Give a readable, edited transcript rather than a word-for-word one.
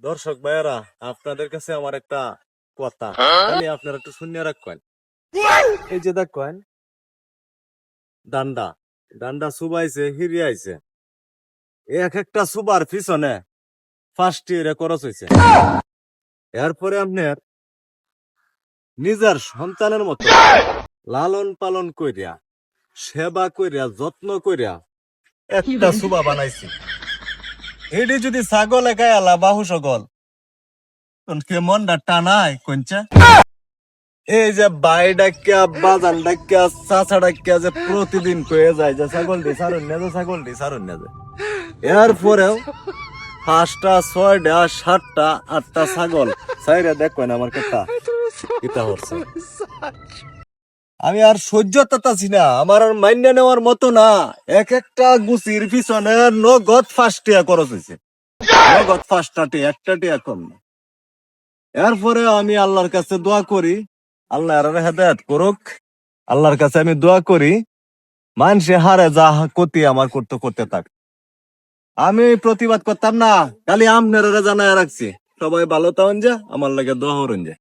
দর্শক ভাইয়েরা, আপনাদের কাছে আমার একটা কথা, খালি আপনারা একটু শুনিয়ে রাখবেন। এই যে দেখেন, ডান্ডা ডান্ডা সুবাইছে, হিরিয়াইছে, এক একটা সুবার পিছনে 5টি এর খরচ হয়েছে। এরপরে আপনার নিজের সন্তানের মতো লালন পালন কইরা, সেবা কইরা, যত্ন কইরা একটা সুবা বানাইছি। এটি যদি ছাগলে গায়ালা বাহু সকল মনটা টানায় কঞ্চা। এই যে বাই ডাকিয়া, বাজান ডাকিয়া, চাচা ডাকিয়া যে প্রতিদিন কয়ে যায় যে ছাগলটি সারুন না, ছাগলটি সারুন না। এরপরেও 5টা, 6টা, 7টা, 8টা ছাগল সাইরা দেখবেন আমার কথা কিতা হচ্ছে। আমি আর সহ্য তাতাছি না, আমার আর মান্য নেওয়ার মতো না। এক একটা গুছির পিছনে নগদ 5 টাকা খরচ হয়েছে, নগদ 5টা, একটা টিয়া কম না। এরপরে আমি আল্লাহর কাছে দোয়া করি, আল্লাহ আর হেদায়েত করুক। আল্লাহর কাছে আমি দোয়া করি, মানুষে হারে যা ক্ষতি আমার করতে করতে থাক। আমি প্রতিবাদ করতাম না, খালি আপনারা জানায় রাখছি। সবাই ভালো থাকুন, যে আমার লাগে দোয়া করুন যে।